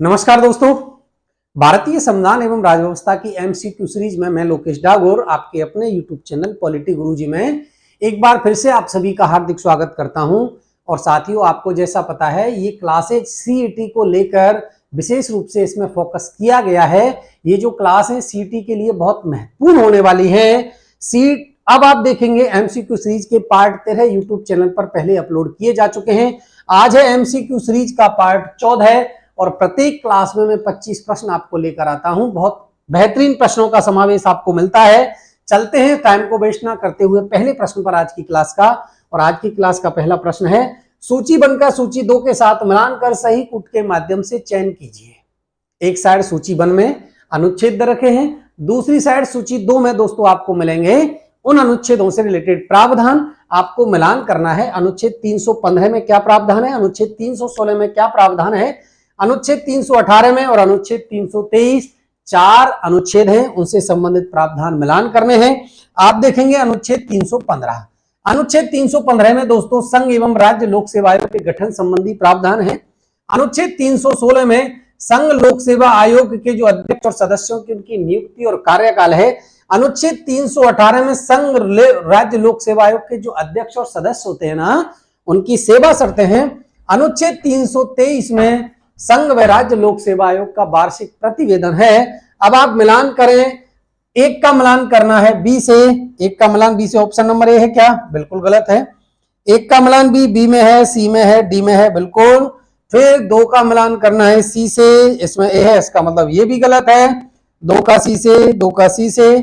नमस्कार दोस्तों, भारतीय संविधान एवं राज्यव्यवस्था की एमसीक्यू सीरीज में मैं लोकेश डागोर आपके अपने यूट्यूब चैनल पॉलिटी गुरुजी में एक बार फिर से आप सभी का हार्दिक स्वागत करता हूं। और साथियों, आपको जैसा पता है ये क्लासेज सीईटी को लेकर विशेष रूप से इसमें फोकस किया गया है। ये जो क्लास है सीईटी के लिए बहुत महत्वपूर्ण होने वाली है। अब आप देखेंगे एमसीक्यू सीरीज के पार्ट 13 यूट्यूब चैनल पर पहले अपलोड किए जा चुके हैं। आज है एमसीक्यू सीरीज का पार्ट 14 और प्रत्येक क्लास में मैं 25 प्रश्न आपको लेकर आता हूं। बहुत बेहतरीन प्रश्नों का समावेश आपको मिलता है। चलते हैं टाइम को वेस्ट ना करते हुए पहले प्रश्न पर आज की क्लास का। और आज की क्लास का पहला प्रश्न है, सूची बनकर सूची 2 के साथ मिलान कर सही कूट के माध्यम से चयन कीजिए। एक साइड सूची 1 में अनुच्छेद रखे हैं, दूसरी साइड सूची 2 में दोस्तों आपको मिलेंगे उन अनुच्छेदों से रिलेटेड प्रावधान। आपको मिलान करना है। अनुच्छेद 315 में क्या प्रावधान है, अनुच्छेद 316 में क्या प्रावधान है, अनुच्छेद 318 में और अनुच्छेद 323 4 अनुच्छेद हैं, उनसे संबंधित प्रावधान मिलान करने हैं। आप देखेंगे अनुच्छेद 315। अनुच्छेद 315 में दोस्तों संघ एवं राज्य लोक सेवा आयोग के गठन संबंधी प्रावधान है। अनुच्छेद 316 में संघ लोक सेवा आयोग के जो अध्यक्ष और सदस्यों की उनकी नियुक्ति और कार्यकाल है। अनुच्छेद 318 में संघ राज्य लोक सेवा आयोग के जो अध्यक्ष और सदस्य होते हैं ना, उनकी सेवा शर्तें हैं। अनुच्छेद 323 में संघ व राज्य लोक सेवा आयोग का वार्षिक प्रतिवेदन है। अब आप मिलान करें, एक का मिलान करना है बी से, एक का मिलान बी से, ऑप्शन नंबर ए है क्या? बिल्कुल गलत है। एक का मिलान बी में है, सी में है, डी में है, बिल्कुल। फिर 2 का मिलान करना है सी से, इसमें ए है, इसका मतलब ये भी गलत है। 2 का सी से, 2 का सी से।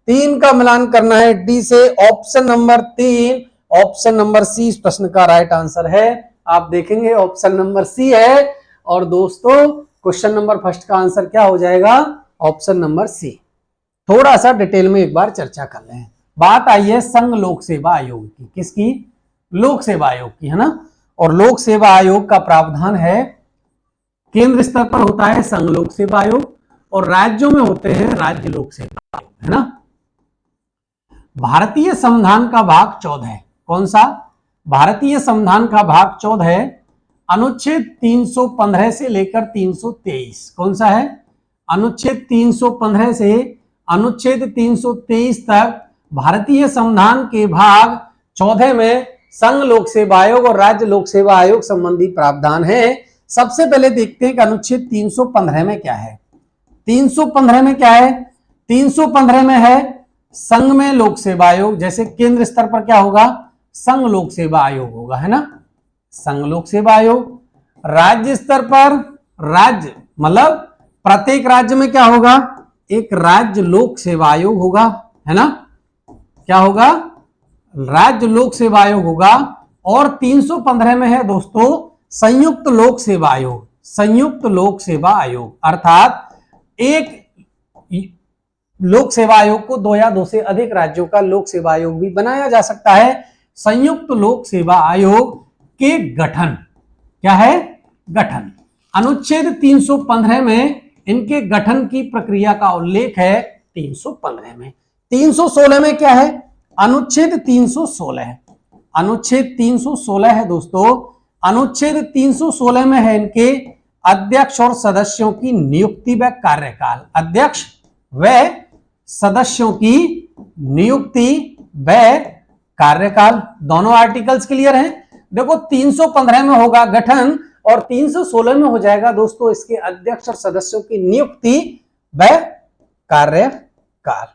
3 का मिलान करना है डी से, option number 3, option number C इस प्रश्न का राइट आंसर है। आप देखेंगे ऑप्शन नंबर सी है। और दोस्तों क्वेश्चन नंबर फर्स्ट का आंसर क्या हो जाएगा? Option number C. थोड़ा सा डिटेल में एक बार चर्चा कर लें। बात आई है संघ लोक सेवा आयोग की। किसकी? लोक सेवा आयोग की, है ना। और लोक सेवा आयोग का प्रावधान है, केंद्र स्तर पर होता है संघ लोक सेवा आयोग और राज्यों में होते हैं राज्य लोक सेवा आयोग, है ना। भारतीय संविधान का भाग 14 है। कौन सा? भारतीय संविधान का भाग 14 है। अनुच्छेद 315 से लेकर 323 कौन सा है? अनुच्छेद 315 से अनुच्छेद 323 तक भारतीय संविधान के भाग 14 में संघ लोक सेवा आयोग और राज्य लोक सेवा आयोग संबंधी प्रावधान है। सबसे पहले देखते हैं कि अनुच्छेद 315 में क्या है। 315 में क्या है? 315 में है संघ में लोक सेवा आयोग, जैसे केंद्र स्तर पर क्या होगा? संघ लोक सेवा आयोग होगा, है ना, संघ लोक सेवा आयोग। राज्य स्तर पर राज्य मतलब प्रत्येक राज्य में क्या होगा? एक राज्य लोक सेवा आयोग होगा, है ना। क्या होगा? राज्य लोक सेवा आयोग होगा। और 315 में है दोस्तों संयुक्त लोक सेवा आयोग। संयुक्त लोक सेवा आयोग अर्थात एक लोक सेवा आयोग को 2 या 2 से अधिक राज्यों का लोक सेवा आयोग भी बनाया जा सकता है। संयुक्त लोक सेवा आयोग के गठन क्या है? गठन। अनुच्छेद 315 में इनके गठन की प्रक्रिया का उल्लेख है 315 में। 316 में क्या है? अनुच्छेद 316 है। अनुच्छेद 316 है दोस्तों। अनुच्छेद 316 में है इनके अध्यक्ष और सदस्यों की नियुक्ति व कार्यकाल। अध्यक्ष व सदस्यों की नियुक्ति व कार्यकाल, दोनों आर्टिकल्स क्लियर हैं। देखो 315 में होगा गठन और 316 में हो जाएगा दोस्तों इसके अध्यक्ष और सदस्यों की नियुक्ति व कार्यकाल।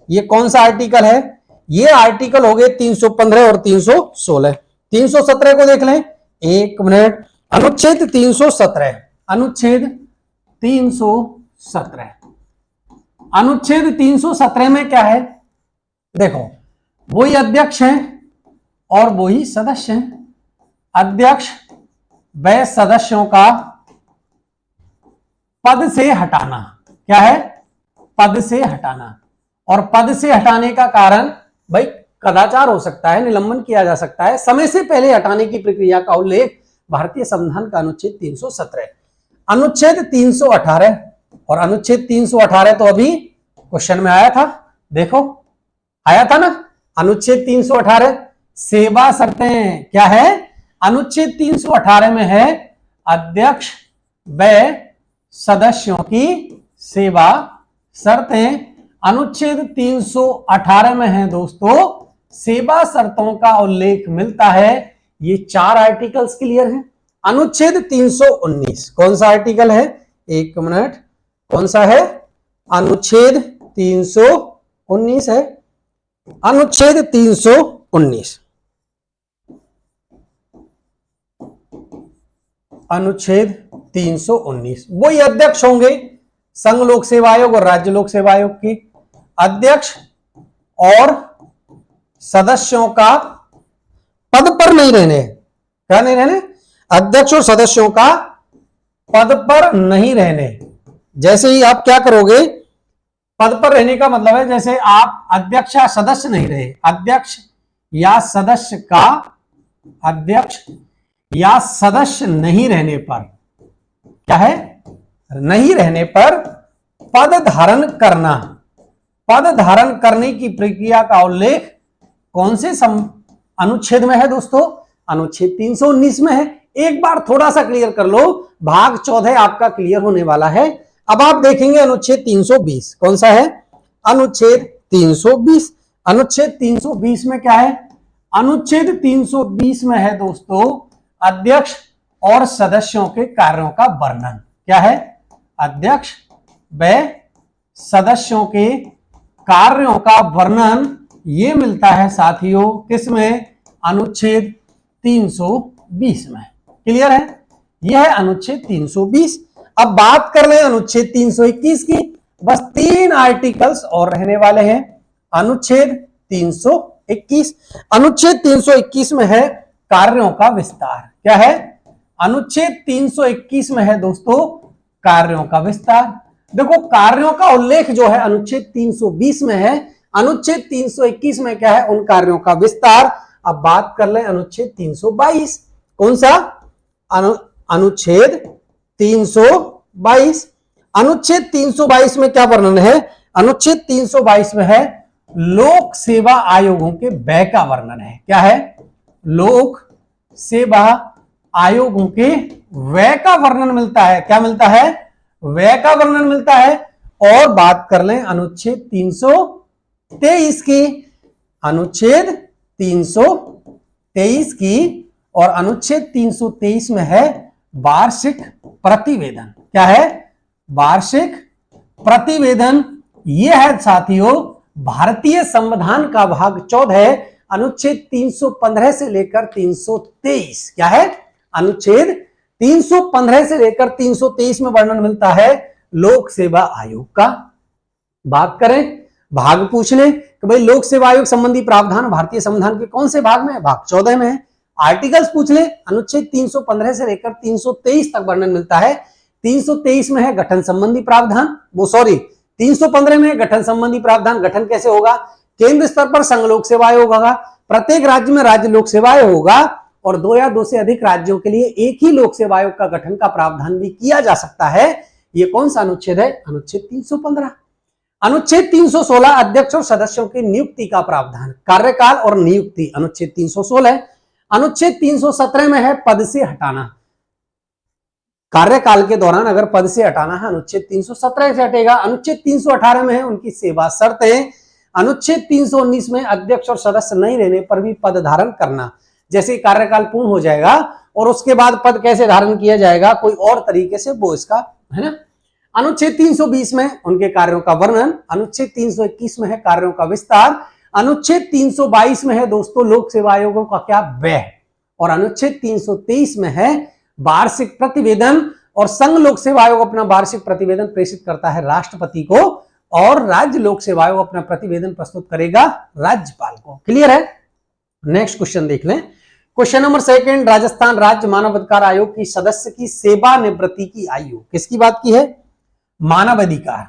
ये कौन सा आर्टिकल है? ये आर्टिकल हो गए 315 और 316। 317 को देख लें, एक मिनट। अनुच्छेद 317, अनुच्छेद 317। अनुच्छेद 317 में क्या है? देखो वही अध्यक्ष हैं और वही सदस्य हैं। अध्यक्ष व सदस्यों का पद से हटाना। क्या है? पद से हटाना। और पद से हटाने का कारण भाई कदाचार हो सकता है, निलंबन किया जा सकता है। समय से पहले हटाने की प्रक्रिया का उल्लेख भारतीय संविधान का अनुच्छेद 317। अनुच्छेद 318 और अनुच्छेद 318 तो अभी क्वेश्चन में आया था, देखो आया था ना। अनुच्छेद 318 सेवा शर्तें क्या है? अनुच्छेद 318 में है अध्यक्ष व सदस्यों की सेवा शर्तें अनुच्छेद 318 में है दोस्तों, सेवा शर्तों का उल्लेख मिलता है। ये 4 आर्टिकल्स क्लियर हैं। अनुच्छेद 319 कौन सा आर्टिकल है? एक मिनट, कौन सा है? अनुच्छेद 319 है। अनुच्छेद 319, अनुच्छेद 319 वही अध्यक्ष होंगे संघ लोक सेवा आयोग और राज्य लोक सेवा आयोग के अध्यक्ष और सदस्यों का पद पर नहीं रहने, क्या नहीं रहने? अध्यक्ष और सदस्यों का पद पर नहीं रहने। जैसे ही आप क्या करोगे, पद पर रहने का मतलब है जैसे आप अध्यक्ष या सदस्य नहीं रहे, अध्यक्ष या सदस्य का, अध्यक्ष या सदस्य नहीं रहने पर क्या है? नहीं रहने पर पद धारण करना। पद धारण करने की प्रक्रिया का उल्लेख कौन से अनुच्छेद में है दोस्तों? अनुच्छेद 319 में है। एक बार थोड़ा सा क्लियर कर लो, भाग 14 आपका क्लियर होने वाला है। अब आप देखेंगे अनुच्छेद 320 कौन सा है? अनुच्छेद 320। अनुच्छेद 320 में क्या है? अनुच्छेद 320 में है दोस्तों अध्यक्ष और सदस्यों के कार्यों का वर्णन। क्या है? अध्यक्ष व सदस्यों के कार्यों का वर्णन ये मिलता है साथियों किसमें? अनुच्छेद 320 में। क्लियर है? यह है अनुच्छेद 320। अब बात कर लें अनुच्छेद 321 की। बस 3 आर्टिकल्स और रहने वाले हैं। अनुच्छेद 321, अनुच्छेद 321 में है कार्यों का विस्तार। क्या है? अनुच्छेद 321 में है दोस्तों कार्यों का विस्तार। देखो कार्यों का उल्लेख जो है अनुच्छेद 320 में है, अनुच्छेद 321 में क्या है? उन कार्यों का विस्तार। अब बात कर लें अनुच्छेद 322। कौन सा? अनुच्छेद 322। अनुच्छेद 322 में क्या वर्णन है? अनुच्छेद 322 में है लोक सेवा आयोगों के व्यय का वर्णन है। क्या है? लोक सेवा आयोगों के व्यय का वर्णन मिलता है। क्या मिलता है? व्यय का वर्णन मिलता है। और बात कर लें अनुच्छेद 323 की, अनुच्छेद 323 की, और अनुच्छेद 323 में है वार्षिक प्रतिवेदन। क्या है? वार्षिक प्रतिवेदन। यह है साथियों भारतीय संविधान का भाग 14 अनुच्छेद 315 से लेकर 323। क्या है? अनुच्छेद 315 से लेकर 323 में वर्णन मिलता है लोक सेवा आयोग का। बात करें, भाग पूछ ले कि भाई लोक सेवा आयोग संबंधी प्रावधान भारतीय संविधान के कौन से भाग में है? भाग 14 में है। आर्टिकल्स पूछ ले, अनुच्छेद 315 से लेकर 323 तक वर्णन मिलता है। 323 में है गठन संबंधी प्रावधान, वो सॉरी 315 में है गठन संबंधी प्रावधान। गठन कैसे होगा? केंद्र स्तर पर संघ लोक सेवा आयोग होगा, प्रत्येक राज्य में राज्य लोक सेवा आयोग होगा, और 2 या 2 से अधिक राज्यों के लिए एक ही लोक सेवा आयोग का गठन का प्रावधान भी किया जा सकता है। ये कौन सा अनुच्छेद है? अनुच्छेद 315। अनुच्छेद 316 अध्यक्ष और सदस्यों की नियुक्ति का प्रावधान, कार्यकाल और नियुक्ति, अनुच्छेद 316। अनुच्छेद 317 में है पद से हटाना, कार्यकाल के दौरान अगर पद से हटाना है अनुच्छेद 317 से हटेगा। अनुच्छेद 318 में है उनकी सेवा शर्तें। अनुच्छेद 319 में अध्यक्ष और सदस्य नहीं रहने पर भी पद धारण करना, जैसे कार्यकाल पूर्ण हो जाएगा और उसके बाद पद कैसे धारण किया जाएगा कोई और तरीके से, वो इसका है ना। अनुच्छेद 320 में उनके कार्यों का वर्णन। अनुच्छेद 321 में है कार्यों का विस्तार। अनुच्छेद 322 में है दोस्तों लोक सेवा आयोगों का क्या? व्यय। और अनुच्छेद 323 में है वार्षिक प्रतिवेदन, और संघ लोक सेवा आयोग अपना वार्षिक प्रतिवेदन प्रेषित करता है राष्ट्रपति को, और राज्य लोक सेवा आयोग अपना प्रतिवेदन प्रस्तुत करेगा राज्यपाल को। क्लियर है? नेक्स्ट क्वेश्चन देख लें। क्वेश्चन नंबर 2, राजस्थान राज्य मानव अधिकार आयोग की सदस्य की सेवानिवृत्ति की आयु, किसकी बात की है? मानव अधिकार,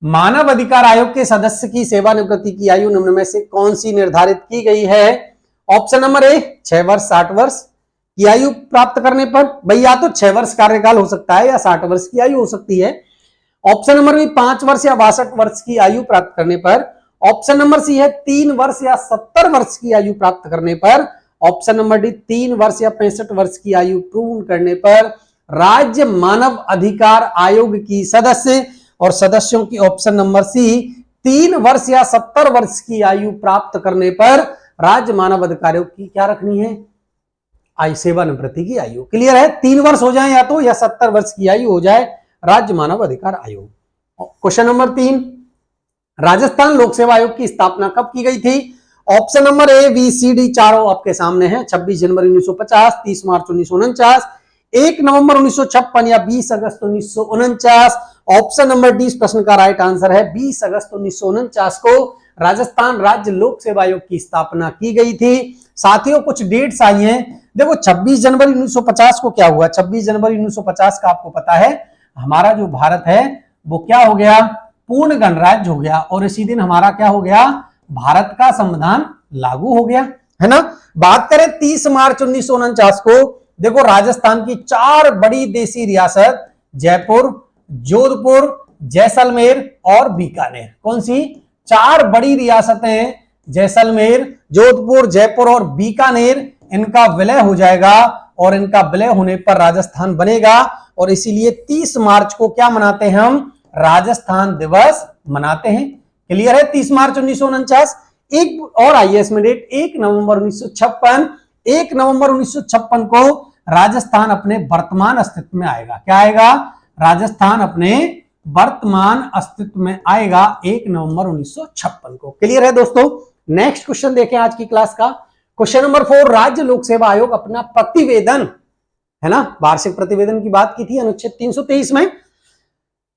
मानव अधिकार आयोग के सदस्य की सेवानिवृत्ति की आयु निम्न में से कौन सी निर्धारित की गई है? ऑप्शन नंबर ए 6 वर्ष 60 वर्ष की आयु प्राप्त करने पर, भाई या तो 6 वर्ष कार्यकाल हो सकता है या 60 वर्ष की आयु हो सकती है। ऑप्शन नंबर बी 5 वर्ष या 62 वर्ष की आयु प्राप्त करने पर। ऑप्शन नंबर सी है 3 वर्ष या 70 वर्ष की आयु प्राप्त करने पर। ऑप्शन नंबर डी 3 वर्ष या 65 वर्ष की आयु पूर्ण करने पर। राज्य मानव अधिकार आयोग की सदस्य, और सदस्यों की ऑप्शन नंबर सी 3 वर्ष या 70 वर्ष की आयु प्राप्त करने पर राज्य मानव अधिकार आयोग की क्या रखनी है, सेवानिवृत्ति की आयु। क्लियर है, 3 वर्ष हो जाए या तो, या 70 वर्ष की आयु हो जाए, राज्य मानव अधिकार आयोग। क्वेश्चन नंबर 3, राजस्थान लोक सेवा आयोग की स्थापना कब की गई थी? Option number A B C D चारों आपके सामने हैं। 26 जनवरी 1950, 30 मार्च 1949, 1 नवंबर 1956 या 20 अगस्त 1949। ऑप्शन नंबर डी इस प्रश्न का राइट आंसर है। 20 अगस्त 1949 को राजस्थान राज्य लोक सेवा आयोग की स्थापना की गई थी। साथियों कुछ डेट्स आई हैं, देखो 26 जनवरी 1950 को क्या हुआ? 26 जनवरी 1950 का आपको पता है हमारा जो भारत है वो क्या हो गया, पूर्ण गणराज्य हो गया, और इसी दिन हमारा क्या हो गया, भारत का संविधान लागू हो गया, है ना। बात करें 30 मार्च 1949 को, देखो राजस्थान की 4 बड़ी देसी रियासत जयपुर, जोधपुर, जैसलमेर और बीकानेर, कौन सी 4 बड़ी रियासतें, जैसलमेर, जोधपुर, जयपुर और बीकानेर, इनका विलय हो जाएगा, और इनका विलय होने पर राजस्थान बनेगा, और इसीलिए 30 मार्च को क्या मनाते हैं हम, राजस्थान दिवस मनाते हैं। क्लियर है, 30 मार्च 1949। एक और आई है इसमें डेट, 1 नवंबर 1956। 1 नवंबर 1956 को राजस्थान अपने वर्तमान अस्तित्व में आएगा। क्या आएगा? राजस्थान अपने वर्तमान अस्तित्व में आएगा 1 नवंबर 1956 को। क्लियर है दोस्तों। नेक्स्ट क्वेश्चन देखें आज की क्लास का। क्वेश्चन नंबर 4, राज्य लोक सेवा आयोग अपना प्रतिवेदन, है ना, वार्षिक प्रतिवेदन की बात की थी अनुच्छेद 323 में,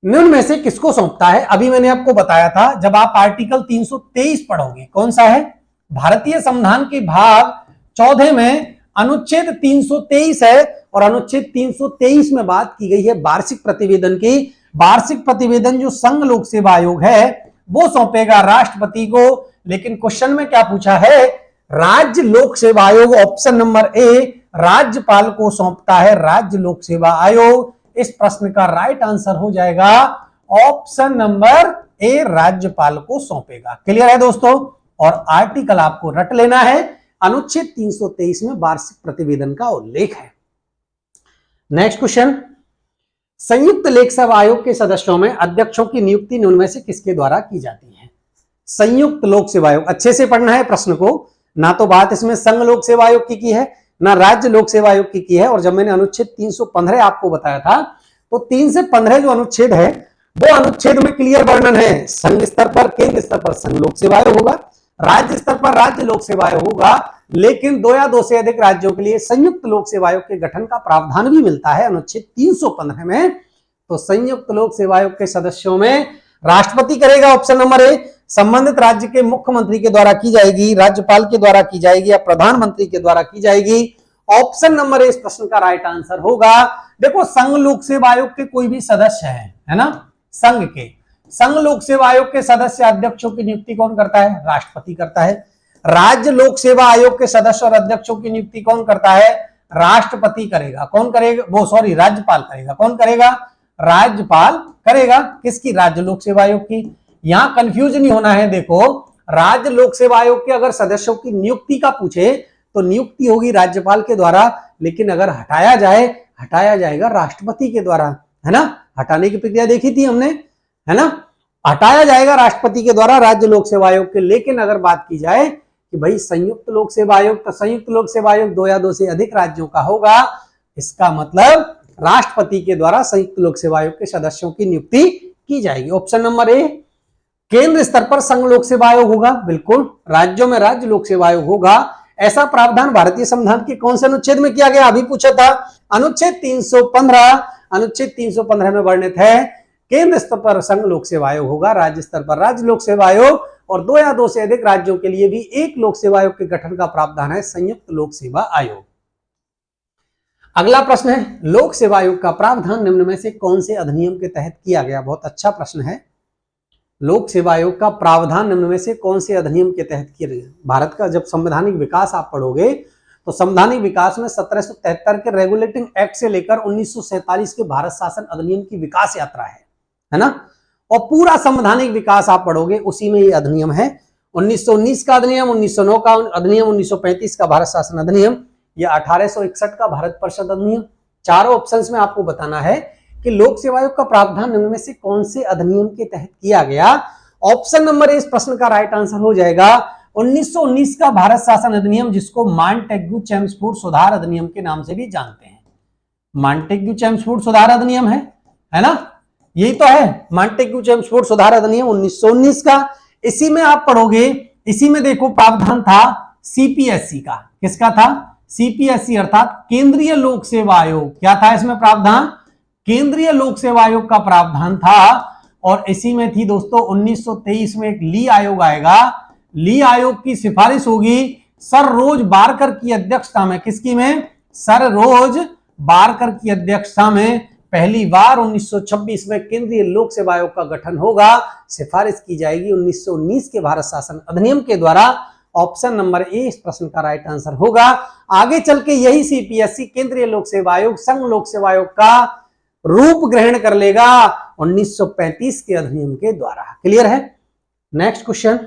निम्न में से किसको सौंपता है? अभी मैंने आपको बताया था, जब आप आर्टिकल 323 पढ़ोगे, कौन सा है, भारतीय संविधान के भाग 14 में अनुच्छेद 323 है, और अनुच्छेद 323 में बात की गई है वार्षिक प्रतिवेदन की। वार्षिक प्रतिवेदन जो संघ लोक सेवा आयोग है वो सौंपेगा राष्ट्रपति को। लेकिन क्वेश्चन में क्या पूछा है, राज्य लोक सेवा आयोग, ऑप्शन नंबर ए राज्यपाल को सौंपता है राज्य लोक सेवा आयोग। इस प्रश्न का राइट आंसर हो जाएगा ऑप्शन नंबर ए, राज्यपाल को सौंपेगा। क्लियर है दोस्तों। और आर्टिकल आपको रट लेना है, अनुच्छेद 323 में वार्षिक प्रतिवेदन का उल्लेख है। नेक्स्ट क्वेश्चन, संयुक्त लोक सेवा आयोग के सदस्यों में अध्यक्षों की नियुक्ति निम्न में से किसके द्वारा की जाती है? संयुक्त लोक सेवा आयोग, अच्छे से पढ़ना है प्रश्न को, ना तो बात इसमें संघ लोक सेवा आयोग की है, ना राज्य लोक सेवा आयोग की है। और जब मैंने अनुच्छेद 315 आपको बताया था, तो 3 से 15 जो अनुच्छेद है वो अनुच्छेद में क्लियर वर्णन है, संघ स्तर पर, केंद्र स्तर पर संघ लोक सेवा आयोग होगा, राज्य स्तर पर राज्य लोक सेवा आयोग होगा, लेकिन 2 या 2 से अधिक राज्यों के लिए संयुक्त लोक सेवा आयोग के गठन का प्रावधान भी मिलता है अनुच्छेद 315 में। तो संयुक्त लोक सेवा आयोग के सदस्यों में राष्ट्रपति करेगा, ऑप्शन नंबर ए, संबंधित राज्य के मुख्यमंत्री के द्वारा की जाएगी, राज्यपाल के द्वारा की जाएगी, या प्रधानमंत्री के द्वारा की जाएगी। ऑप्शन नंबर ए इस प्रश्न का राइट आंसर होगा। देखो संघ लोक सेवा आयोग के कोई भी सदस्य है ना, संघ लोक सेवा आयोग के सदस्य अध्यक्षों की नियुक्ति कौन करता है? राष्ट्रपति करता है। राज्य लोक सेवा आयोग के सदस्य और अध्यक्षों की नियुक्ति कौन करता है? राष्ट्रपति करेगा। कौन करेगा? राज्यपाल करेगा। कौन करेगा? राज्यपाल करेगा। किसकी? राज्य लोक सेवा आयोग की। यहां कंफ्यूज नहीं होना है। देखो राज्य लोक सेवा आयोग के अगर सदस्यों की नियुक्ति का पूछे तो नियुक्ति होगी राज्यपाल के द्वारा, लेकिन अगर हटाया जाएगा राष्ट्रपति के द्वारा, है ना। हटाने की प्रक्रिया देखी थी हमने, है ना, हटाया जाएगा राष्ट्रपति के द्वारा राज्य लोक सेवा आयोग के। लेकिन अगर बात की जाए कि भाई संयुक्त लोक सेवा आयोग, तो संयुक्त लोक सेवा आयोग 2 या 2 से अधिक राज्यों का होगा। इसका मतलब राष्ट्रपति के द्वारा संयुक्त लोक सेवा आयोग के सदस्यों की नियुक्ति की जाएगी। ऑप्शन नंबर ए, केंद्र स्तर पर संघ लोक सेवा आयोग होगा, बिल्कुल, राज्यों में राज्य लोक सेवा आयोग होगा। ऐसा प्रावधान भारतीय संविधान के कौन से अनुच्छेद में किया गया? अभी पूछा था, अनुच्छेद 315। अनुच्छेद 315 में वर्णित है केंद्र स्तर पर संघ लोक सेवा आयोग होगा, राज्य स्तर पर राज्य लोक सेवा आयोग, और 2 या 2 से अधिक राज्यों के लिए भी एक लोक सेवा आयोग के गठन का प्रावधान है संयुक्त लोक सेवा आयोग। अगला प्रश्न है, लोक सेवा आयोग का प्रावधान निम्न में से कौन से अधिनियम के तहत किया गया? बहुत अच्छा प्रश्न है। लोक सेवा आयोग का प्रावधान निम्न में से कौन से अधिनियम के तहत किया गया? भारत का जब संवैधानिक विकास आप पढ़ोगे तो संवैधानिक विकास में 1773 के रेगुलेटिंग एक्ट से लेकर 1947 के भारत शासन अधिनियम की विकास यात्रा है ना, और पूरा संवैधानिक विकास आप पढ़ोगे उसी में ये अधिनियम है। 1919 का अधिनियम, 1909 का अधिनियम, 1935 का भारत शासन अधिनियम, या 1861 का भारत परिषद अधिनियम, चारों ऑप्शंस में आपको बताना है कि लोक सेवा आयोग का प्रावधान निम्न में से कौन से अधिनियम के तहत किया गया। ऑप्शन नंबर ए इस प्रश्न का राइट आंसर हो जाएगा 1919 का भारत शासन अधिनियम, जिसको मॉन्टेग्यू चेम्सफोर्ड सुधार अधिनियम के नाम से भी जानते हैं। मॉन्टेग्यू चेम्सफोर्ड सुधार अधिनियम है ना, यही तो है मॉन्टेग्यू चेम्सफोर्ड सुधार अधिनियम 1919 का। इसी में आप पढ़ोगे, इसी में देखो प्रावधान था सीपीएससी का। किसका था? सीपीएससी अर्थात केंद्रीय लोक सेवा आयोग। क्या था इसमें प्रावधान? केंद्रीय लोक सेवा आयोग का प्रावधान था। और इसी में थी दोस्तों 1923 में एक ली आयोग आएगा। ली आयोग की सिफारिश होगी सर रोज बारकर की अध्यक्षता में। किसकी में? सर रोज बारकर की अध्यक्षता में पहली बार 1926 में केंद्रीय लोक सेवा आयोग का गठन होगा। सिफारिश की जाएगी 1919 के भारत शासन अधिनियम के द्वारा। ऑप्शन नंबर ए इस प्रश्न का राइट आंसर होगा। आगे चल के यही सीपीएससी केंद्रीय लोक सेवा आयोग संघ लोक सेवा आयोग का रूप ग्रहण कर लेगा 1935 के अधिनियम के द्वारा। क्लियर है? नेक्स्ट क्वेश्चन,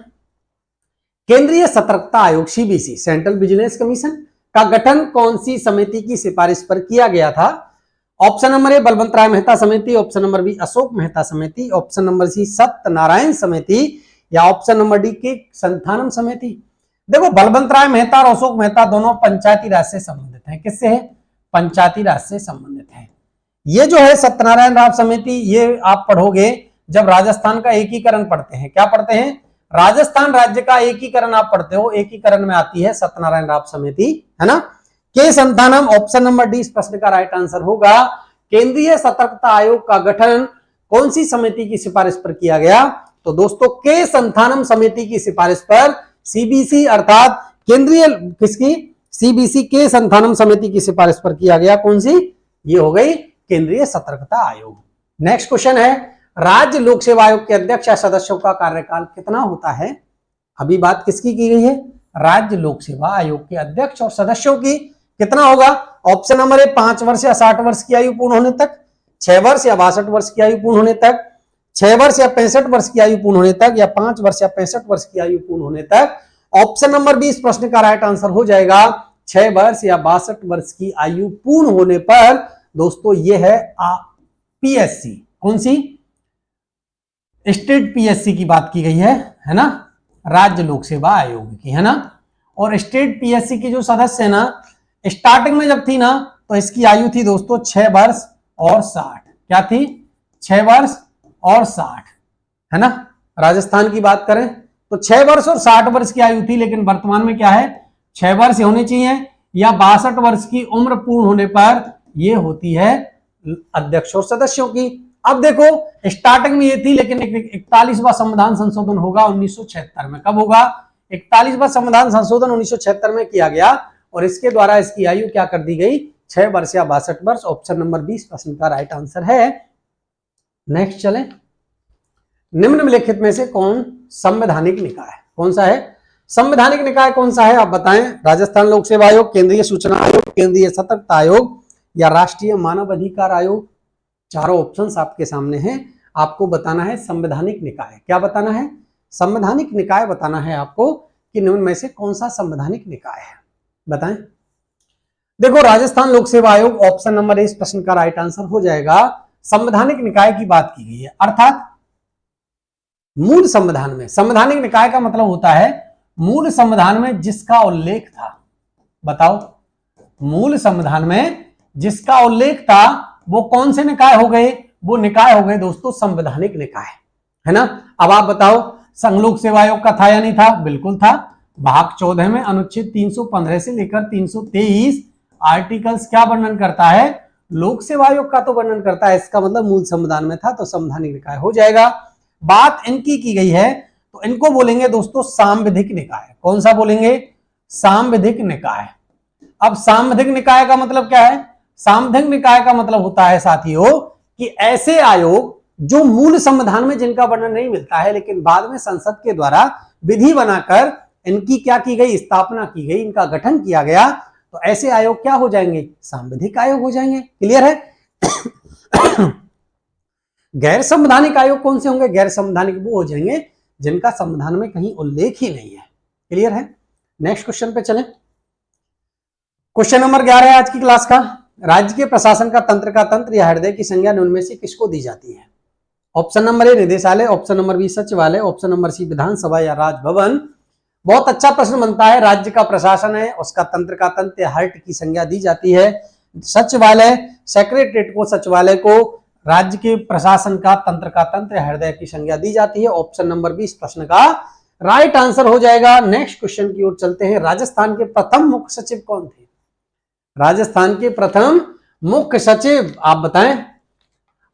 केंद्रीय सतर्कता आयोग सीबीसी सेंट्रल विजिलेंस कमीशन का गठन कौन सी समिति की सिफारिश पर किया गया था? Option number A Balwant Rai Mehta समिति, option number B Ashok Mehta समिति, ऑप्शन नंबर सी सत्यनारायण समिति, या ऑप्शन नंबर डी के संथानम समिति। देखो बलवंत राय मेहता और अशोक मेहता दोनों पंचायती राज से संबंधित हैं। किससे है? पंचायती राज से संबंधित है। ये जो है सत्यनारायण राव समिति, ये आप पढ़ोगे जब राजस्थान का एकीकरण पढ़ते हैं। क्या पढ़ते हैं? राजस्थान राज्य का एकीकरण आप पढ़ते हो, एकीकरण में आती है सत्यनारायण राव समिति, है ना। के संथानम, ऑप्शन नंबर डी इस प्रश्न का राइट आंसर होगा। केंद्रीय सतर्कता आयोग का गठन कौन सी समिति की सिफारिश पर किया गया? तो दोस्तों के संथानम समिति की सिफारिश पर सीबीसी अर्थात केंद्रीय किसकी? सीबीसी के संथानम समिति की सिफारिश पर किया गया। कौन सी? ये हो गई केंद्रीय सतर्कता आयोग। नेक्स्ट क्वेश्चन है, राज्य लोक सेवा आयोग के अध्यक्ष या सदस्यों का कार्यकाल कितना होता है? अभी बात किसकी की गई है? राज्य लोक सेवा आयोग के अध्यक्ष और सदस्यों की कितना होगा? ऑप्शन नंबर ए 5 वर्ष या 60 वर्ष की आयु पूर्ण होने तक, 6 वर्ष या 62 वर्ष की आयु पूर्ण होने तक, 6 वर्ष या 65 वर्ष की आयु पूर्ण होने तक, या 5 वर्ष या 65 वर्ष की आयु पूर्ण होने तक। ऑप्शन नंबर बी इस प्रश्न का राइट आंसर हो जाएगा 6 वर्ष या 62 वर्ष की आयु पूर्ण होने पर। दोस्तों ये है पीएससी, कौन सी? स्टेट पीएससी की बात की गई है ना, राज्य लोक सेवा आयोग की, है ना। और स्टेट पीएससी के जो सदस्य है ना, स्टार्टिंग में जब थी ना तो इसकी आयु थी दोस्तों 6 वर्ष और 60। क्या थी? 6 वर्ष और 60, है ना। राजस्थान की बात करें तो 6 वर्ष और 60 वर्ष की आयु थी, लेकिन वर्तमान में क्या है? 6 वर्ष होने चाहिए या 62 वर्ष की उम्र पूर्ण होने पर ये होती है अध्यक्ष और सदस्यों की। अब देखो स्टार्टिंग में ये थी, लेकिन 41वां संविधान संशोधन होगा 1976 में। कब होगा? 41वां संविधान संशोधन 1976 में किया गया और इसके द्वारा इसकी आयु क्या कर दी गई? 6 वर्ष या 62 वर्ष। ऑप्शन नंबर 20 प्रश्न का राइट आंसर है। नेक्स्ट चलें, निम्नलिखित में से कौन संवैधानिक निकाय? कौन सा है संवैधानिक निकाय? कौन सा है आप बताएं? राजस्थान लोक सेवा आयोग, केंद्रीय सूचना आयोग, केंद्रीय सतर्कता आयोग, या राष्ट्रीय मानव अधिकार आयोग? चारों ऑप्शंस आपके सामने हैं। आपको बताना है संवैधानिक निकाय। क्या बताना है? संवैधानिक निकाय बताना है आपको कि निम्न में से कौन सा संवैधानिक निकाय है, बताएं। देखो राजस्थान लोक सेवा आयोग, ऑप्शन नंबर ए इस प्रश्न का राइट आंसर हो जाएगा। संवैधानिक निकाय की बात की गई है, अर्थात मूल संविधान में। संवैधानिक निकाय का मतलब होता है मूल संविधान में जिसका उल्लेख था। बताओ, मूल संविधान में जिसका उल्लेख था वो कौन से निकाय हो गए? वो निकाय हो गए दोस्तों संवैधानिक निकाय, है ना। अब आप बताओ संघ लोक सेवा आयोग का था या नहीं था? बिल्कुल था। भाग 14 में अनुच्छेद 315 से लेकर 323 आर्टिकल्स क्या वर्णन करता है? लोक सेवा आयोग का तो वर्णन करता है। इसका मतलब मूल संविधान में था, तो संवैधानिक निकाय हो जाएगा। बात इनकी की गई है तो इनको बोलेंगे दोस्तों सांविधिक निकाय। कौन सा बोलेंगे? सांविधिक निकाय। अब सांविधिक निकाय का मतलब क्या है? सांविधिक निकाय का मतलब होता है साथियों कि ऐसे आयोग जो मूल संविधान में जिनका वर्णन नहीं मिलता है, लेकिन बाद में संसद के द्वारा विधि बनाकर इनकी क्या की गई? स्थापना की गई, इनका गठन किया गया, तो ऐसे आयोग क्या हो जाएंगे? सांविधिक आयोग हो जाएंगे। क्लियर है? गैर संवैधानिक आयोग कौन से होंगे? गैर संवैधानिक वो हो जाएंगे जिनका संविधान में कहीं उल्लेख ही नहीं है। क्लियर है? नेक्स्ट क्वेश्चन पे चलें। क्वेश्चन नंबर 11 है आज की क्लास का। राज्य के प्रशासन का तंत्र या हृदय की संज्ञा उनमें से किसको दी जाती है? ऑप्शन नंबर ए निदेशालय, ऑप्शन नंबर बी सचिवालय, ऑप्शन नंबर सी विधानसभा या राजभवन। बहुत अच्छा प्रश्न बनता है। राज्य का प्रशासन है, उसका तंत्र या हर्ट की संज्ञा दी जाती है सचिवालय, सेक्रेटरीट को, सचिवालय को राज्य के प्रशासन का तंत्र या हृदय की संज्ञा दी जाती है। ऑप्शन नंबर बी इस प्रश्न का राइट आंसर हो जाएगा। नेक्स्ट क्वेश्चन की ओर चलते हैं। राजस्थान के प्रथम मुख्य सचिव कौन थे? राजस्थान के प्रथम मुख्य सचिव आप बताएं।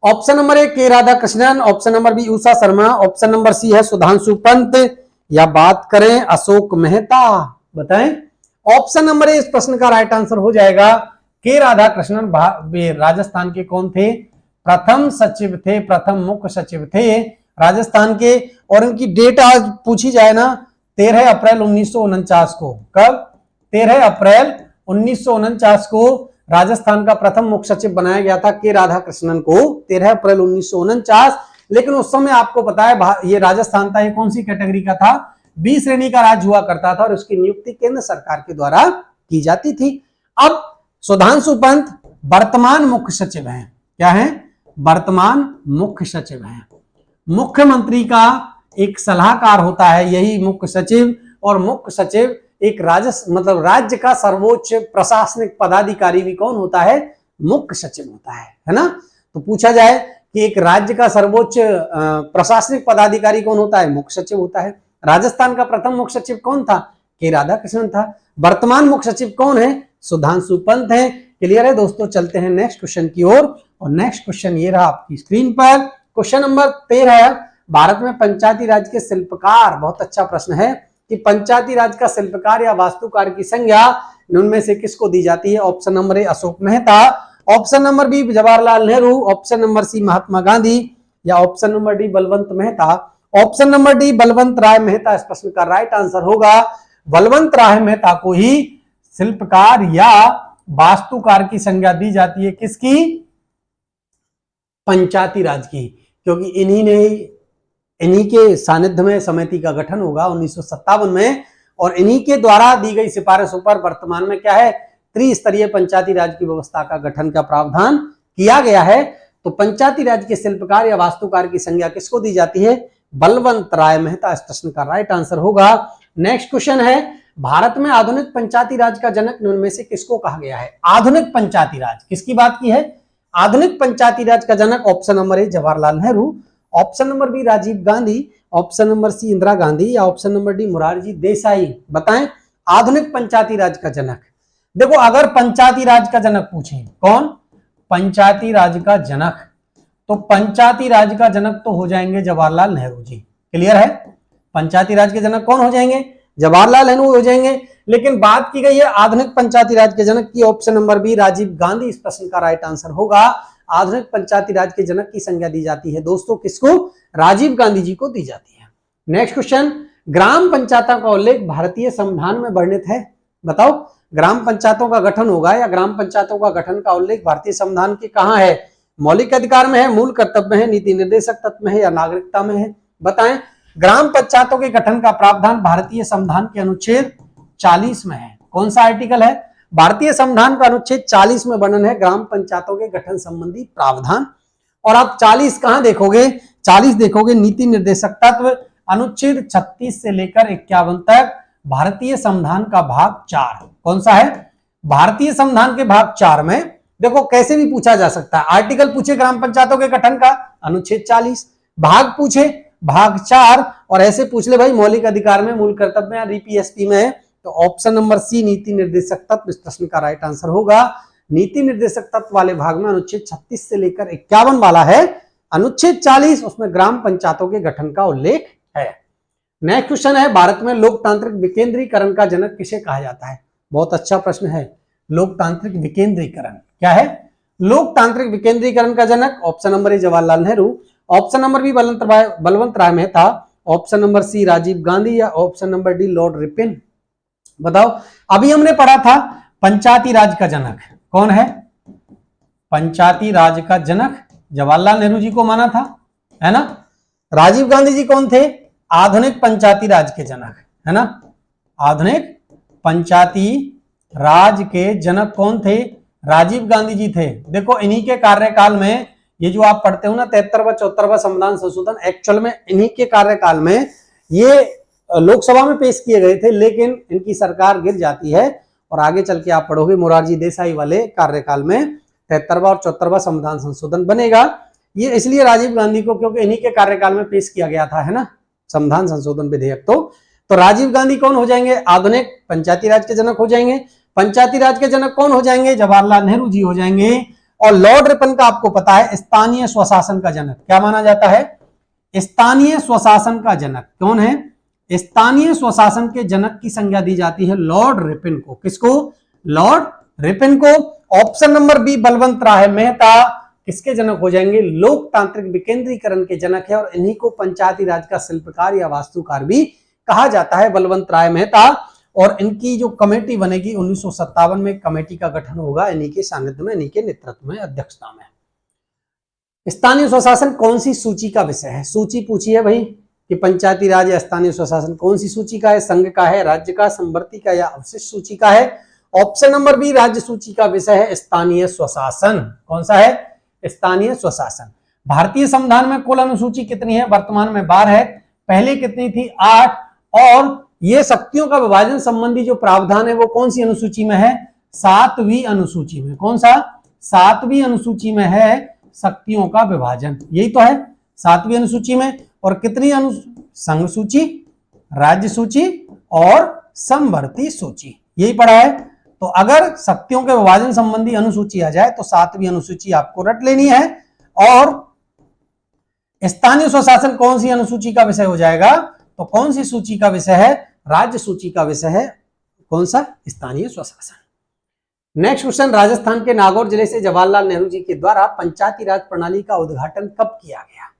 ऑप्शन नंबर ए के Radhakrishnan, option number B Usha Sharma, option number सी है सुधांशु पंत, या बात करें अशोक मेहता। बताएं। ऑप्शन नंबर ए इस प्रश्न का राइट आंसर हो जाएगा के राधाकृष्णन। राजस्थान के कौन थे? प्रथम सचिव थे, प्रथम मुख्य सचिव थे राजस्थान के। और इनकी डेट आज पूछी जाए ना, 13 अप्रैल 1949 को। कब? 13 अप्रैल 1949 को राजस्थान का प्रथम मुख्य सचिव बनाया गया था के राधाकृष्णन को, 13 अप्रैल 1949। लेकिन उस समय आपको पता है ये राजस्थान था, ये कौन सी कैटेगरी का था? बी श्रेणी का राज्य हुआ करता था और उसकी नियुक्ति केंद्र सरकार के द्वारा की जाती थी। अब सुधांशु पंत वर्तमान मुख्य सचिव हैं। क्या हैं? वर्तमान मुख्य सचिव हैं। मुख्यमंत्री का एक सलाहकार होता है यही मुख्य सचिव, और मुख्य सचिव एक राज्य का सर्वोच्च प्रशासनिक पदाधिकारी भी कौन होता है? मुख्य सचिव होता है ना। तो पूछा जाए कि एक राज्य का सर्वोच्च प्रशासनिक पदाधिकारी कौन होता है? मुख्य सचिव होता है। राजस्थान का प्रथम मुख्य सचिव कौन था? के राधाकृष्णन था। वर्तमान मुख्य सचिव कौन है? सुधांशु पंत है। क्लियर है दोस्तों? चलते हैं नेक्स्ट क्वेश्चन की ओर। और नेक्स्ट क्वेश्चन ये रहा आपकी स्क्रीन पर। Question number 13। भारत में पंचायती राज के शिल्पकार, बहुत अच्छा प्रश्न है कि पंचायती राज का शिल्पकार या वास्तुकार की संज्ञा उनमें से किसको दी जाती है? Option number A Ashok Mehta, option number B Jawaharlal Nehru, option number C Mahatma Gandhi, या option number D Balwant Mehta. Option number D Balwant Rai Mehta इस प्रश्न का राइट आंसर होगा। बलवंत राय मेहता को ही शिल्पकार या वास्तुकार की संज्ञा दी जाती है। किसकी? पंचायती राज की, क्योंकि इन्हीं के सानिध्य में समिति का गठन होगा 1957 में, और इन्हीं के द्वारा दी गई सिफारिशों पर वर्तमान में क्या है? त्रिस्तरीय पंचायती राज की व्यवस्था का गठन का प्रावधान किया गया है। तो पंचायती राज के शिल्पकार या वास्तुकार की संज्ञा किसको दी जाती है? बलवंत राय मेहता इस प्रश्न का राइट आंसर होगा। नेक्स्ट क्वेश्चन है, भारत में आधुनिक पंचायती राज का जनक निम्न में से किसको कहा गया है? आधुनिक पंचायती राज किसकी बात की है? आधुनिक पंचायती राज का जनक option number A Jawaharlal Nehru, option number B Rajiv Gandhi, option number C Indira Gandhi, या option number D Morarji Desai. बताएं। आधुनिक पंचायती राज का जनक। देखो, अगर पंचायती राज का जनक पूछे, कौन? पंचायती राज का जनक, तो पंचायती राज का जनक तो हो जाएंगे जवाहरलाल नेहरू जी। क्लियर है? पंचायती राज के जनक कौन हो जाएंगे? जवाहरलाल नेहरू हो जाएंगे। लेकिन बात की गई है आधुनिक पंचायती राज के जनक की, option number B Rajiv Gandhi इस प्रश्न का राइट आंसर होगा। आधुनिक पंचायती राज के जनक की संज्ञा दी जाती है दोस्तों किसको? राजीव गांधी जी को दी जाती है। नेक्स्ट क्वेश्चन, ग्राम पंचायतों का उल्लेख भारतीय संविधान में वर्णित है। बताओ, ग्राम पंचायतों का गठन होगा या ग्राम पंचायतों का गठन का उल्लेख भारतीय संविधान के कहां है? मौलिक अधिकार में है, मूल कर्तव्य में है, नीति निर्देशक तत्व में है, या नागरिकता में है? बताएं। ग्राम पंचायतों के गठन का प्रावधान भारतीय संविधान के अनुच्छेद 40 में है। कौन सा आर्टिकल है? भारतीय संविधान का अनुच्छेद 40 में वर्णन है ग्राम पंचायतों के गठन संबंधी प्रावधान। और आप 40 कहां देखोगे? 40 देखोगे नीति निर्देशक तत्व, अनुच्छेद 36 से लेकर 51 तक, भारतीय संविधान का भाग 4। कौन सा है? भारतीय संविधान के भाग 4 में देखो कैसे भी पूछा जा सकता है। आर्टिकल पूछे ग्राम पंचायतों के गठन का, अनुच्छेद 40, भाग पूछे भाग 4, और ऐसे पूछ ले भाई मौलिक अधिकार में, मूल कर्तव्य में, या डीपीएसपी में, तो ऑप्शन नंबर सी नीति निर्देशक तत्व इस प्रश्न का राइट आंसर होगा। नीति निर्देशक तत्व वाले भाग में अनुच्छेद 36 से लेकर 51 वाला है, अनुच्छेद 40 उसमें ग्राम पंचायतों के गठन का उल्लेख है। नेक्स्ट क्वेश्चन है, भारत में लोकतांत्रिक विकेंद्रीकरण का जनक किसे कहा जाता है? बहुत अच्छा प्रश्न है। लोकतांत्रिक विकेंद्रीकरण क्या है? लोकतांत्रिक विकेंद्रीकरण का जनक option number A Jawaharlal Nehru, option number B Balwant Rai Mehta, option number C Rajiv Gandhi, या option number D Lord Ripon. बताओ, अभी हमने पढ़ा था पंचायती राज का जनक कौन है? पंचायती राज का जनक जवाहरलाल नेहरू जी को माना था, है ना। राजीव गांधी जी कौन थे? आधुनिक पंचायती राज के जनक, है ना। आधुनिक पंचायती राज के जनक कौन थे? राजीव गांधी जी थे। देखो इन्हीं के कार्यकाल में ये जो आप पढ़ते हो ना 73वां 74वां संविधान संशोधन, एक्चुअल में इन्हीं के कार्यकाल में ये लोकसभा में पेश किए गए थे, लेकिन इनकी सरकार गिर जाती है और आगे चल के आप पढ़ोगे मोरारजी देसाई वाले कार्यकाल में 73वां और 74वां संविधान संशोधन बनेगा। ये इसलिए राजीव गांधी को, क्योंकि इन्हीं के कार्यकाल में पेश किया गया था, है ना, संविधान संशोधन विधेयक। तो राजीव गांधी कौन हो जाएंगे? आधुनिक पंचायती राज के जनक हो जाएंगे। पंचायती राज के जनक कौन हो जाएंगे? जवाहरलाल नेहरू जी हो जाएंगे। और लॉर्ड रिपन का आपको पता है स्थानीय स्वशासन का जनक क्या माना जाता है? स्थानीय स्वशासन का जनक कौन है? स्थानीय स्वशासन के जनक की संज्ञा दी जाती है लॉर्ड रिपन को। किसको? लॉर्ड रिपन को। Option number B Balwant Rai Mehta किसके जनक हो जाएंगे? लोकतांत्रिक विकेंद्रीकरण के जनक है और इन्हीं को पंचायती राज का शिल्पकार या वास्तुकार भी कहा जाता है, बलवंत राय मेहता। और इनकी जो कमेटी बनेगी 1957 में कमेटी का गठन होगा इन्हीं के सानिध्य में, इन्हीं के नेतृत्व में, अध्यक्षता में। स्थानीय स्वशासन कौन सी सूची का विषय है? सूची पूछी है भाई कि पंचायती राज या स्थानीय स्वशासन कौन सी सूची का है? संघ का है, राज्य का, संवर्ती का या अवशिष्ट सूची का है? ऑप्शन नंबर बी राज्य सूची का विषय है स्थानीय स्वशासन। कौन सा है? स्थानीय स्वशासन। भारतीय संविधान में कुल अनुसूची कितनी है? वर्तमान में 12 है। पहले कितनी थी? 8। और ये शक्तियों का विभाजन संबंधी जो प्रावधान है वो कौन सी अनुसूची में है? 7वीं अनुसूची में। कौन सा? 7वीं अनुसूची में है शक्तियों का विभाजन। यही तो है 7वीं अनुसूची में। और कितनी संघ सूची, राज्य सूची और समवर्ती सूची, यही पढ़ा है। तो अगर शक्तियों के विभाजन संबंधी अनुसूची आ जाए तो 7वीं अनुसूची आपको रट लेनी है। और स्थानीय स्वशासन कौन सी अनुसूची का विषय हो जाएगा? तो कौन सी सूची का विषय है? राज्य सूची का विषय है। कौन सा? स्थानीय स्वशासन। नेक्स्ट क्वेश्चन, राजस्थान के नागौर जिले से जवाहरलाल नेहरू जी के द्वारा पंचायती राज प्रणाली का उद्घाटन कब किया गया?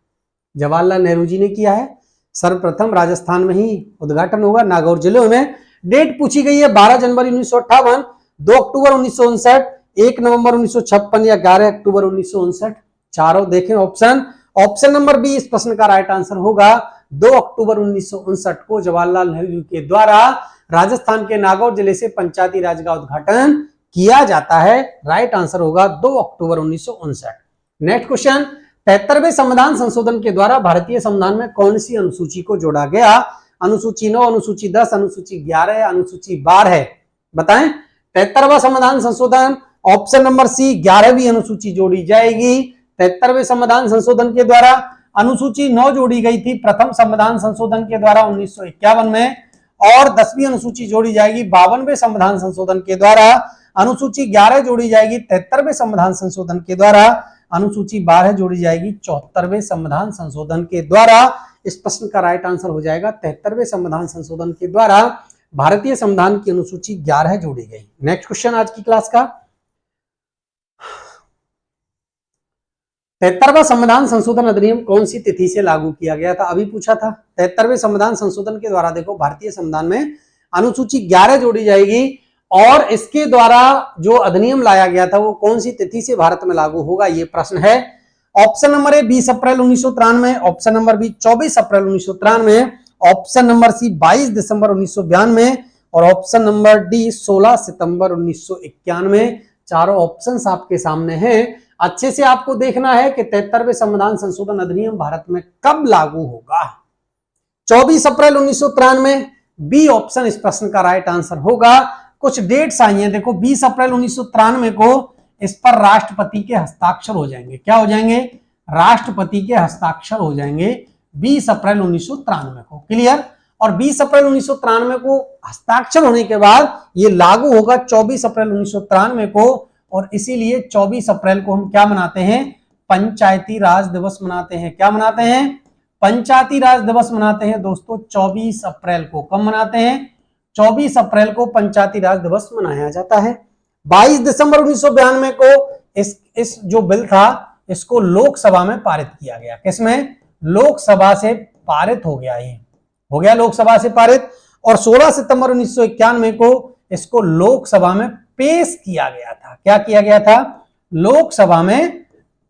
जवाहरलाल नेहरू जी ने किया है। सर्वप्रथम राजस्थान में ही उद्घाटन होगा, नागौर जिले में। डेट पूछी गई है 12 जनवरी 1958, 2 अक्टूबर 1959, 1 नवंबर 1956 या 11 अक्टूबर 1959। चारों देखें ऑप्शन। ऑप्शन नंबर बी इस प्रश्न का राइट आंसर होगा। 2 अक्टूबर 1959 को जवाहरलाल नेहरू जी के द्वारा राजस्थान के नागौर जिले से पंचायती राज का उद्घाटन किया जाता है। राइट आंसर होगा 2 अक्टूबर 1959। नेक्स्ट क्वेश्चन, 73वें संविधान संशोधन के द्वारा भारतीय संविधान में कौन सी अनुसूची को जोड़ा गया? अनुसूची 9, अनुसूची 10, अनुसूची 11, अनुसूची 12 है? बताएं। 73वां संविधान संशोधन, ऑप्शन नंबर सी 11वीं अनुसूची जोड़ी जाएगी। 73वें संविधान संशोधन के द्वारा अनुसूची 9 जोड़ी गई थी प्रथम संविधान संशोधन के द्वारा 1951 में, और 10वीं अनुसूची जोड़ी जाएगी 52वें संविधान संशोधन के द्वारा। अनुसूची 11 जोड़ी जाएगी 73वें संविधान संशोधन के द्वारा। अनुसूची 12 जोड़ी जाएगी 74वें संविधान संशोधन के द्वारा। इस प्रश्न का राइट आंसर हो जाएगा 73वें संविधान संशोधन के द्वारा भारतीय संविधान की अनुसूची 11 जोड़ी गई। नेक्स्ट क्वेश्चन आज की क्लास का, 73वां संविधान संशोधन अधिनियम कौन सी तिथि से लागू किया गया था? अभी पूछा था। 73वें संविधान संशोधन के द्वारा देखो भारतीय संविधान में अनुसूची 11 जोड़ी जाएगी और इसके द्वारा जो अधिनियम लाया गया था वो कौन सी तिथि से भारत में लागू होगा, ये प्रश्न है। Option number A 20 April 1993, option number B 24 April 1993, option number C 22 दिसंबर 1992 और ऑप्शन नंबर डी 16 सितंबर 1991। चारों ऑप्शंस आपके सामने हैं। अच्छे से आपको देखना है कि 73वें संविधान संशोधन अधिनियम भारत में कब लागू होगा। 24 अप्रैल 1993, बी ऑप्शन इस प्रश्न का राइट आंसर होगा। कुछ डेट्स आई हैं, देखो 20 अप्रैल 1993 को इस पर राष्ट्रपति के हस्ताक्षर हो जाएंगे। क्या हो जाएंगे? राष्ट्रपति के हस्ताक्षर हो जाएंगे 20 अप्रैल 1993 को। क्लियर? और 20 अप्रैल 1993 को हस्ताक्षर होने के बाद ये लागू होगा 24 अप्रैल 1993 को, और इसीलिए 24 अप्रैल को हम क्या मनाते हैं? पंचायती राज दिवस मनाते हैं। क्या मनाते हैं? पंचायती राज दिवस मनाते हैं दोस्तों 24 अप्रैल को। कब मनाते हैं? 24 अप्रैल को पंचायती राज दिवस मनाया जाता है। 22 दिसंबर 1992 को इस जो बिल था इसको लोकसभा में पारित किया गया। किसमें? लोकसभा से पारित हो गया, ये हो गया लोकसभा से पारित। और 16 सितंबर 1991 को इसको लोकसभा में पेश किया गया था। क्या किया गया था? लोकसभा में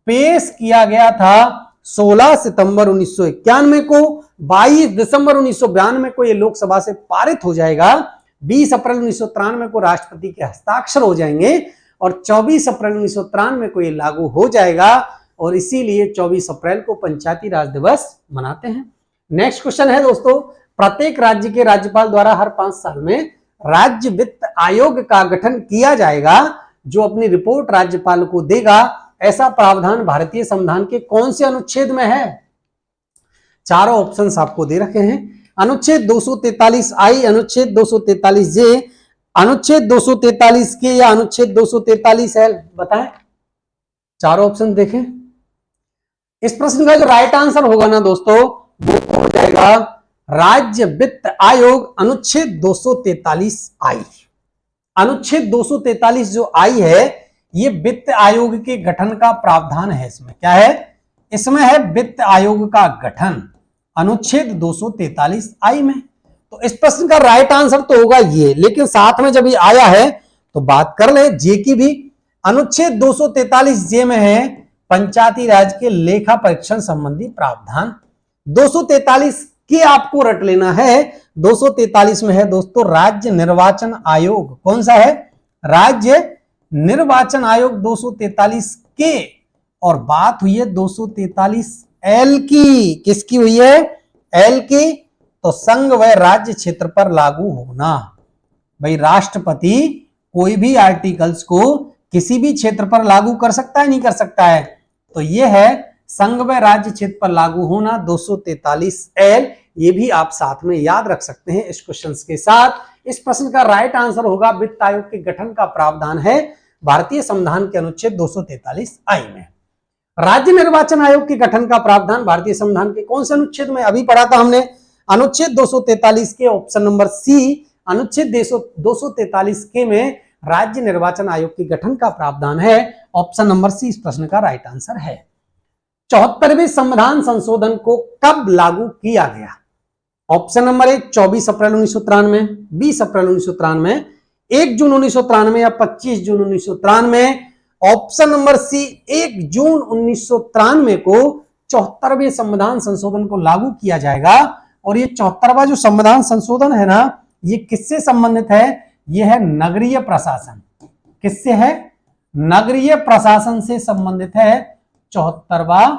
पेश किया गया था 16 सितंबर 1991 को। 22 दिसंबर 1992 को ये लोकसभा से पारित हो जाएगा। 20 अप्रैल 1993 को राष्ट्रपति के हस्ताक्षर हो जाएंगे और 24 अप्रैल 1993 को ये लागू हो जाएगा और इसीलिए 24 अप्रैल को पंचायती राज दिवस मनाते हैं। नेक्स्ट क्वेश्चन है दोस्तों, प्रत्येक राज्य के राज्यपाल द्वारा हर 5 साल में राज्य वित्त आयोग का गठन किया जाएगा जो अपनी रिपोर्ट राज्यपाल को देगा। ऐसा प्रावधान भारतीय संविधान के कौन से अनुच्छेद में है? चारों ऑप्शंस आपको दे रखे हैं। अनुच्छेद 243 आई, अनुच्छेद 243 जे, अनुच्छेद 243 के या अनुच्छेद 243 एल, बताएं। चारों ऑप्शन देखें। इस प्रश्न का जो राइट आंसर होगा ना दोस्तों वो हो जाएगा राज्य वित्त आयोग, अनुच्छेद 243 आई। अनुच्छेद 243 जो आई है ये वित्त आयोग के गठन का प्रावधान है। इसमें क्या है? इसमें है वित्त आयोग का गठन, अनुच्छेद 243 आई में। तो इस प्रश्न का राइट आंसर तो होगा ये, लेकिन साथ में जब ये आया है तो बात कर ले जे की भी। अनुच्छेद 243 जे में है पंचायती राज के लेखा परीक्षण संबंधी प्रावधान। 243 के आपको रट लेना है। 243 में है दोस्तों राज्य निर्वाचन आयोग। कौन सा है? राज्य निर्वाचन आयोग 243 के। और बात हुई है 243 एल की। किसकी हुई है? एल की। तो संघ व राज्य क्षेत्र पर लागू होना। भाई राष्ट्रपति कोई भी आर्टिकल्स को किसी भी क्षेत्र पर लागू कर सकता है, नहीं कर सकता है? तो यह है संघ व राज्य क्षेत्र पर लागू होना 243 एल। ये भी आप साथ में याद रख सकते हैं इस क्वेश्चन के साथ। इस प्रश्न का राइट आंसर होगा वित्त आयोग के गठन का प्रावधान है भारतीय संविधान के अनुच्छेद 243 आई में। राज्य निर्वाचन आयोग के गठन का प्रावधान भारतीय संविधान के कौन से अनुच्छेद में? अभी पढ़ा था हमने, अनुच्छेद 243 के ऑप्शन नंबर सी। अनुच्छेद 243 के में राज्य निर्वाचन आयोग के गठन का प्रावधान है। ऑप्शन नंबर सी इस प्रश्न का राइट आंसर है। 74वें संविधान संशोधन को कब लागू किया गया? ऑप्शन नंबर 1 24 अप्रैल 1993, 20 अप्रैल 1993, 1 जून 1993 या 25 जून 1993। ऑप्शन नंबर सी 1 जून 1993 को 74वें संविधान संशोधन को लागू किया जाएगा। और ये 74वां जो संविधान संशोधन है ना, ये किससे संबंधित है? ये है नगरीय प्रशासन। किससे है? नगरीय प्रशासन से संबंधित है 74वां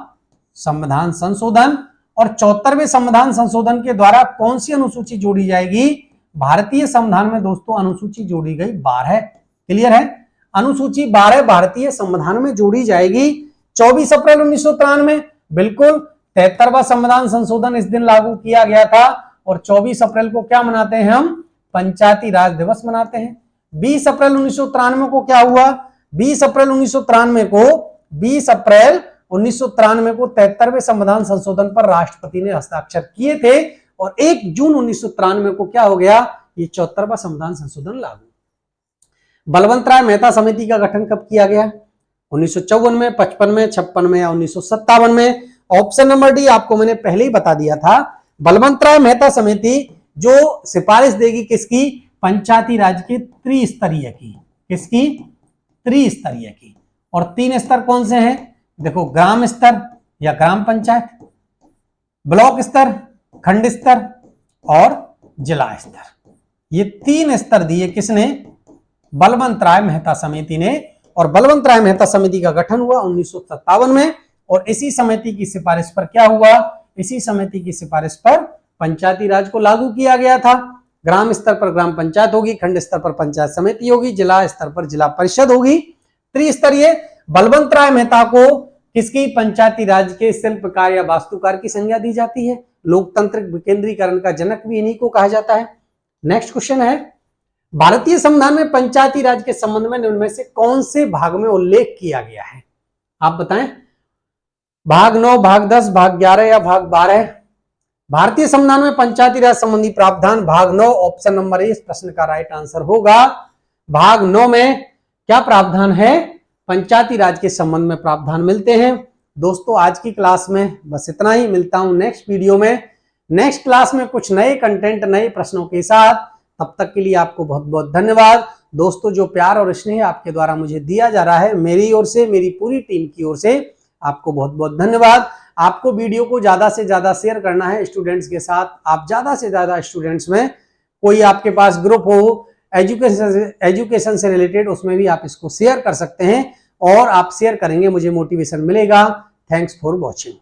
संविधान संशोधन। और 74वें संविधान संशोधन के द्वारा कौन सी अनुसूची जोड़ी जाएगी? भारतीय संविधान में दोस्तों अनुसूची जोड़ी गई 12। क्लियर है? अनुसूची 12 भारतीय संविधान में जोड़ी जाएगी 24 अप्रैल 1993। बिल्कुल 73वां संविधान संशोधन इस दिन लागू किया गया था। और 24 अप्रैल को क्या मनाते हैं हम? पंचायती राज दिवस मनाते हैं। 20 अप्रैल 1993 को क्या हुआ? 20 अप्रैल 1993 को 73वें संविधान संशोधन पर राष्ट्रपति ने हस्ताक्षर किए थे। और 1 जून 1993 को क्या हो गया? ये 74वां संविधान संशोधन लागू। बलवंतराय मेहता समिति का गठन कब किया गया? 1954 में, 55 में, 56 में या 1957 में? ऑप्शन नंबर डी आपको मैंने पहले ही बता दिया था। बलवंतराय मेहता समिति जो सिफारिश देगी किसकी? पंचायती राज के त्रिस्तरीय की। किसकी? त्रिस्तरीय की। और 3 स्तर कौन से हैं? देखो, ग्राम स्तर या ग्राम पंचायत, ब्लॉक स्तर, खंड स्तर और जिला स्तर। ये 3 स्तर दिए किसने? बलवंतराय मेहता समिति ने। और बलवंतराय मेहता समिति का गठन हुआ 1957 में। और इसी समिति की सिफारिश पर क्या हुआ? इसी समिति की सिफारिश पर पंचायती राज को लागू किया गया था। ग्राम स्तर पर ग्राम पंचायत होगी, खंड स्तर पर पंचायत समिति होगी, जिला स्तर पर जिला परिषद होगी। त्रिस्तरीय। बलवंतराय मेहता को किसकी? पंचायती राज के शिल्पकार या वास्तुकार की संज्ञा दी जाती है। लोकतांत्रिक विकेंद्रीकरण का जनक भी इन्हीं को कहा जाता है। नेक्स्ट क्वेश्चन है, भारतीय संविधान में पंचायती राज के संबंध में निम्न में से कौन से भाग में उल्लेख किया गया है? आप बताएं। भाग 9, भाग 10, भाग 11 या भाग 12? भारतीय संविधान में पंचायती राज संबंधी प्रावधान भाग 9। ऑप्शन नंबर ए इस प्रश्न का राइट आंसर होगा। भाग 9 में क्या प्रावधान है? पंचायती राज के संबंध में प्रावधान मिलते हैं। दोस्तों आज की क्लास में बस इतना ही। मिलता हूं नेक्स्ट वीडियो में, नेक्स्ट क्लास में कुछ नए कंटेंट, नए प्रश्नों के साथ। तब तक के लिए आपको बहुत बहुत धन्यवाद। दोस्तों जो प्यार और स्नेह आपके द्वारा मुझे दिया जा रहा है, मेरी ओर से, मेरी पूरी टीम की ओर से आपको बहुत बहुत धन्यवाद। आपको वीडियो को ज्यादा से ज्यादा शेयर करना है स्टूडेंट्स के साथ। आप ज्यादा से ज्यादा स्टूडेंट्स में, कोई आपके पास ग्रुप हो एजुकेशन से रिलेटेड, उसमें भी आप इसको शेयर कर सकते हैं और आप शेयर करेंगे मुझे मोटिवेशन मिलेगा। Thanks for watching.